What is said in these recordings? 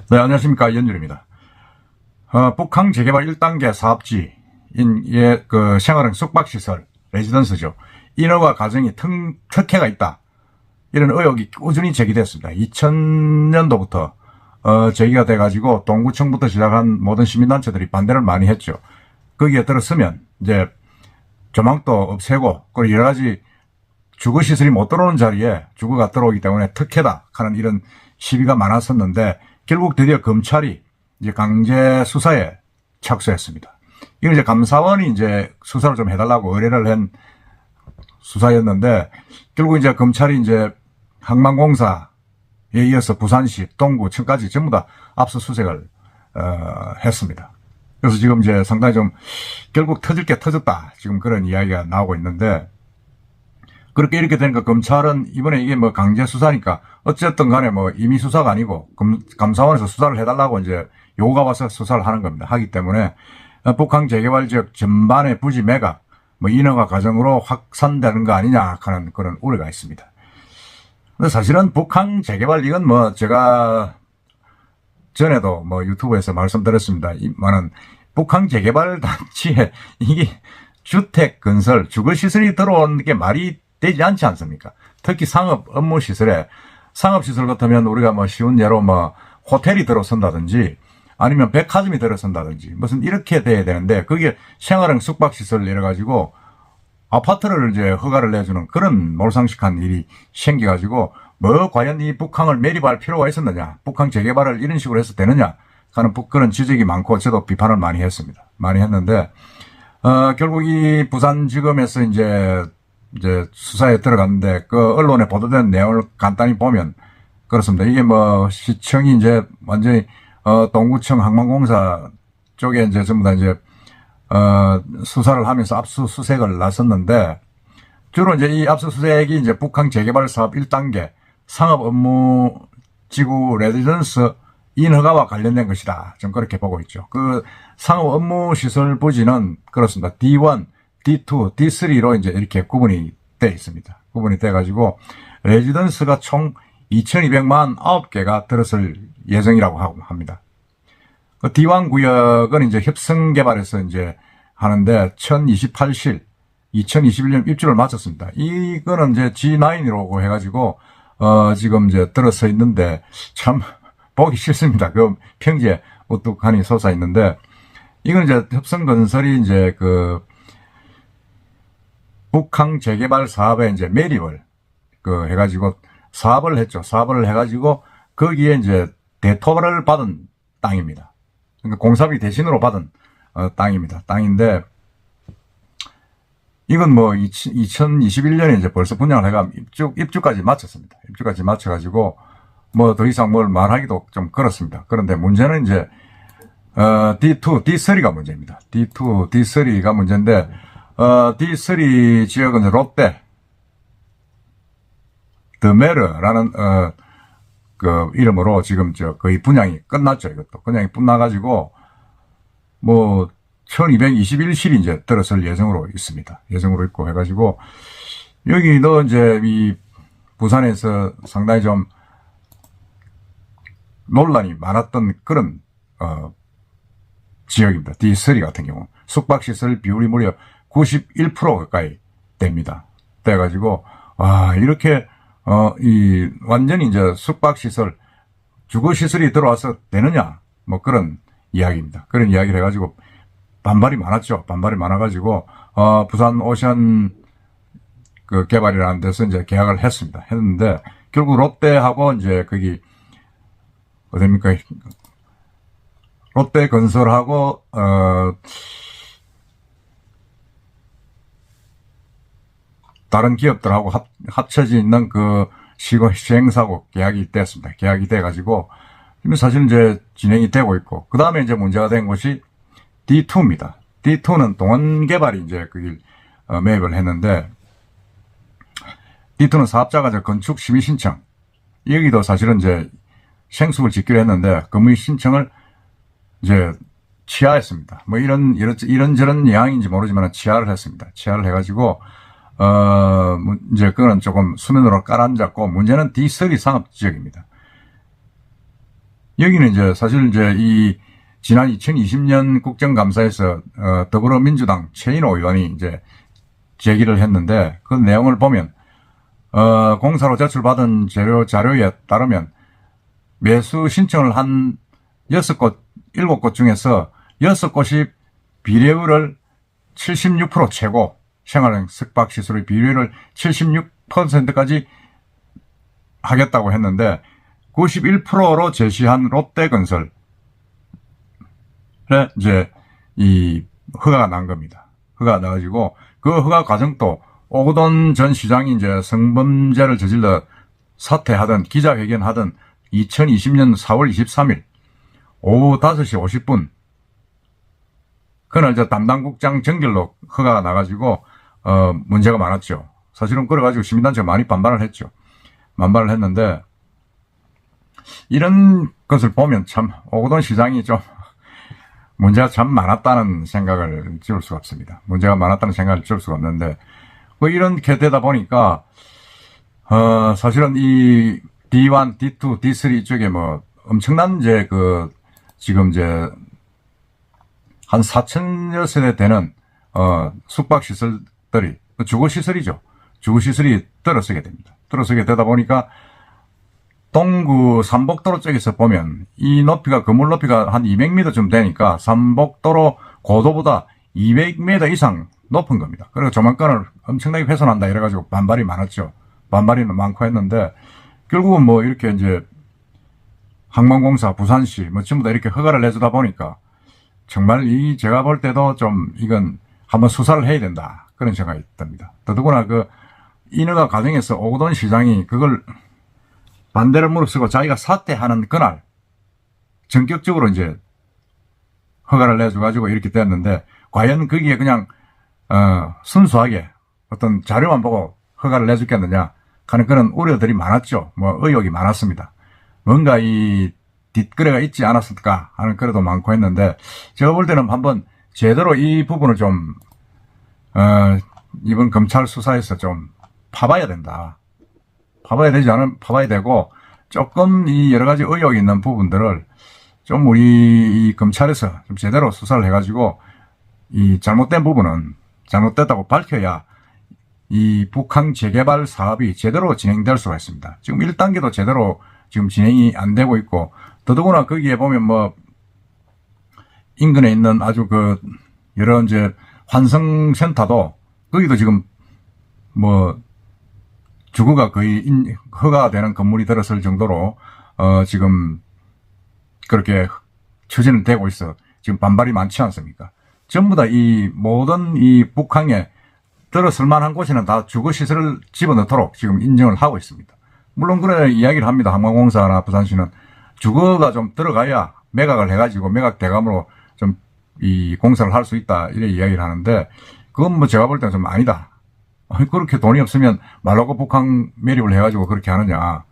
네, 안녕하십니까. 연준입니다. 북항 재개발 1단계 사업지인 그 생활형 숙박시설, 레지던스죠. 인허가 과정이 특혜가 있다. 이런 의혹이 꾸준히 제기됐습니다. 2000년도부터 제기가 돼가지고 동구청부터 시작한 모든 시민단체들이 반대를 많이 했죠. 거기에 들어서면 이제 조망도 없애고 그리고 여러 가지 주거시설이 못 들어오는 자리에 주거가 들어오기 때문에 특혜다 하는 이런 시비가 많았었는데 결국 드디어 검찰이 이제 강제 수사에 착수했습니다. 이건 이제 감사원이 이제 수사를 좀 해달라고 의뢰를 한 수사였는데 결국 이제 검찰이 이제 항만공사에 이어서 부산시, 동구청까지 전부 다 압수수색을 했습니다. 그래서 지금 이제 상당히 좀 결국 터질 게 터졌다 지금 그런 이야기가 나오고 있는데 그렇게 이렇게 되니까 검찰은 이번에 이게 뭐 강제 수사니까 어쨌든 간에 뭐 임의 수사가 아니고 감사원에서 수사를 해달라고 이제 요구가 와서 수사를 하는 겁니다. 하기 때문에 북한 재개발 지역 전반의 부지 매각, 뭐 인허가 과정으로 확산되는 거 아니냐 하는 그런 우려가 있습니다. 근데 사실은 북한 재개발 이건 뭐 제가 전에도 뭐 유튜브에서 말씀드렸습니다. 이만은 북한 재개발 단지에 이게 주택 건설, 주거시설이 들어오는 게 말이 되지 않지 않습니까? 특히 상업 업무시설에 상업시설 같으면 우리가 뭐 쉬운 예로 뭐 호텔이 들어선다든지 아니면 백화점이 들어선다든지 무슨 이렇게 돼야 되는데 그게 생활형 숙박시설 이래가지고 아파트를 이제 허가를 내주는 그런 몰상식한 일이 생겨가지고 뭐 과연 이 북한을 매립할 필요가 있었느냐, 북한 재개발을 이런 식으로 해서 되느냐 하는 그런 지적이 많고 저도 비판을 많이 했습니다. 많이 했는데 결국 이 부산지검에서 이제 수사에 들어갔는데 그 언론에 보도된 내용을 간단히 보면 그렇습니다. 이게 뭐 시청이 이제 완전히 동구청 항만공사 쪽에 이제 전부 다 이제 수사를 하면서 압수수색을 나섰는데 주로 이제 이 압수수색이 이제 북한 재개발 사업 1단계 상업 업무 지구 레지던스 인허가와 관련된 것이다. 좀 그렇게 보고 있죠. 그 상업 업무 시설 부지는 그렇습니다. D1, D2, D3로 이제 이렇게 구분이 돼 있습니다. 구분이 돼 가지고 레지던스가 총 2200만 9개가 들어설 예정이라고 합니다. 그 D1 구역은 이제 협성 개발에서 이제 하는데 1028실 2021년 입주를 마쳤습니다. 이거는 이제 G9이라고 해 가지고 지금 이제 들어서 있는데 참 보기 싫습니다. 그 평지에 우뚝하니 솟아 있는데 이건 이제 협성건설이 이제 그 북한 재개발 사업에 이제 매립을 해가지고 사업을 했죠. 사업을 해가지고 거기에 이제 대토를 받은 땅입니다. 그러니까 공사비 대신으로 받은 땅입니다. 땅인데 이건 뭐 2021년에 이제 벌써 분양을 해가 입주까지 마쳤습니다. 입주까지 마쳐가지고 뭐 더 이상 뭘 말하기도 좀 그렇습니다. 그런데 문제는 이제 D2, D3가 문제입니다. D2, D3가 문제인데 D3 지역은 롯데 더메르라는 그 이름으로 지금 거의 분양이 끝났죠. 이것도 분양이 끝나가지고 뭐 1221실이 이제 들어설 예정으로 있습니다. 예정으로 있고 해가지고 여기도 이제 이 부산에서 상당히 좀 논란이 많았던 그런 지역입니다. D3 같은 경우 숙박시설 비율이 무려 91% 가까이 됩니다. 돼가지고 이렇게 완전히 이제 숙박시설 주거시설이 들어와서 되느냐 뭐 그런 이야기입니다. 그런 이야기를 해가지고 반발이 많았죠. 반발이 많아가지고 부산 오션 그 개발이라는 데서 이제 계약을 했습니다. 했는데 결국 롯데하고 이제 거기 어딥니까 롯데 건설하고 다른 기업들하고 합쳐져 있는 그 시행사고 계약이 됐습니다. 계약이 돼가지고 사실 이제 진행이 되고 있고 그 다음에 이제 문제가 된 것이 D2입니다. D2는 동원개발이 이제 거기 매입을 했는데 D2는 사업자가 이제 건축 심의 신청 여기도 사실은 이제 생수를 짓기로 했는데 건물 신청을 이제 취하했습니다. 뭐 이런저런 양인지 모르지만 취하를 했습니다. 취하를 해가지고 이제 그거는 조금 수면으로 깔아앉았고 문제는 D3 상업지역입니다. 여기는 이제 사실 이제 이 지난 2020년 국정감사에서 더불어민주당 최인호 의원이 이제 제기를 했는데 그 내용을 보면 공사로 제출받은 자료에 따르면 매수 신청을 한 6곳, 7곳 중에서 6곳이 비례율을 76% 최고, 생활형 숙박시설의 비례율을 76%까지 하겠다고 했는데 91%로 제시한 롯데건설에 이제 이 허가가 난 겁니다. 허가가 나가지고 그 허가 과정도 오거돈 전 시장이 이제 성범죄를 저질러 사퇴하던 기자회견하던 2020년 4월 23일 오후 5시 50분 그날 이제 담당국장 정결로 허가가 나가지고 문제가 많았죠. 사실은 그래가지고 시민단체가 많이 반발을 했죠. 반발을 했는데 이런 것을 보면 참 오거돈 시장이 좀 문제가 참 많았다는 생각을 지울 수가 없습니다. 문제가 많았다는 생각을 지울 수가 없는데 뭐 이렇게 되다 보니까 사실은 이 D1, D2, D3 쪽에 뭐 엄청난 이제 지금 이제 한 4,000여 세대 되는 숙박시설들이 주거시설이죠. 주거시설이 들어서게 됩니다. 들어서게 되다 보니까 동구 삼복도로 쪽에서 보면 이 높이가 건물 높이가 한 200m쯤 되니까 삼복도로 고도보다 200m 이상 높은 겁니다. 그리고 조망권을 엄청나게 훼손한다 이래가지고 반발이 많았죠. 반발이 많고 했는데 결국은 뭐 이렇게 이제 항만공사, 부산시 뭐 전부 다 이렇게 허가를 내주다 보니까 정말 제가 볼 때도 좀 이건 한번 수사를 해야 된다 그런 생각이 듭니다. 더더구나 인허가 과정에서 오거돈 시장이 그걸 반대를 무릅쓰고 자기가 사퇴하는 그날 전격적으로 이제 허가를 내줘가지고 이렇게 됐는데 과연 거기에 그냥 순수하게 어떤 자료만 보고 허가를 내줬겠느냐 하는 그런 우려들이 많았죠. 뭐 의혹이 많았습니다. 뭔가 이 뒷거래가 있지 않았을까 하는 거래도 많고 했는데 제가 볼 때는 한번 제대로 이 부분을 좀 이번 검찰 수사에서 좀 파봐야 된다. 파봐야 되고 조금 이 여러 가지 의혹이 있는 부분들을 좀 우리 이 검찰에서 좀 제대로 수사를 해가지고 이 잘못된 부분은 잘못됐다고 밝혀야 이 북한 재개발 사업이 제대로 진행될 수가 있습니다. 지금 1단계도 제대로 지금 진행이 안 되고 있고 더더구나 거기에 보면 뭐 인근에 있는 아주 여러 이제 환성센터도 거기도 지금 뭐 주거가 거의 허가되는 건물이 들어설 정도로 지금 그렇게 추진은 되고 있어 지금 반발이 많지 않습니까? 전부 다 이 모든 이 북한에 들어설 만한 곳에는 다 주거시설을 집어넣도록 지금 인정을 하고 있습니다. 물론 그래 이야기를 합니다. 항만공사나 부산시는 주거가 좀 들어가야 매각을 해가지고 매각 대감으로 좀 이 공사를 할 수 있다 이래 이야기를 하는데 그건 뭐 제가 볼 때는 좀 아니다. 그렇게 돈이 없으면 말라고 북한 매립을 해가지고 그렇게 하느냐.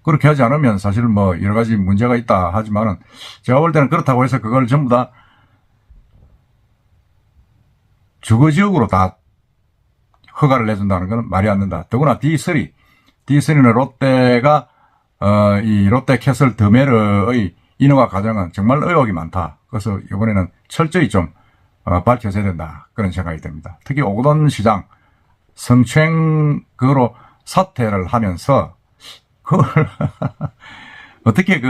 그렇게 하지 않으면 사실 뭐 여러 가지 문제가 있다 하지만은 제가 볼 때는 그렇다고 해서 그걸 전부 다 주거지역으로 다 허가를 내준다는 건 말이 안 된다. 더구나 D3는 롯데가 이 롯데캐슬 더메르의 인허가 과정은 정말 의혹이 많다. 그래서 이번에는 철저히 좀 밝혀져야 된다. 그런 생각이 듭니다. 특히 오거돈 시장 성추행으로 사퇴를 하면서 그걸 어떻게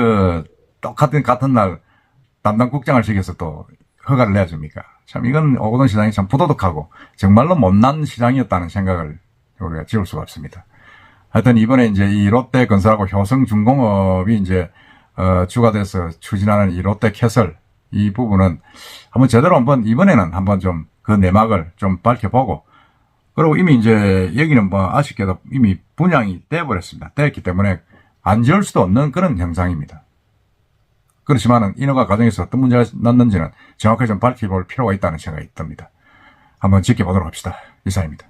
같은 날 담당 국장을 시켜서 또 허가를 내줍니까? 참 이건 오거돈 시장이 참 부도덕하고 정말로 못난 시장이었다는 생각을 우리가 지울 수가 없습니다. 하여튼 이번에 이제 이 롯데건설하고 효성중공업이 이제 주가 돼서 추진하는 이 롯데캐슬 이 부분은 제대로 이번에는 한번 좀 그 내막을 좀 밝혀보고 그리고 이미 이제 여기는 뭐 아쉽게도 이미 분양이 돼버렸습니다. 됐기 때문에 안 지을 수도 없는 그런 형상입니다. 그렇지만은 인허가 과정에서 어떤 문제가 났는지는 정확하게 좀 밝혀볼 필요가 있다는 생각이 듭니다. 한번 지켜보도록 합시다. 이상입니다.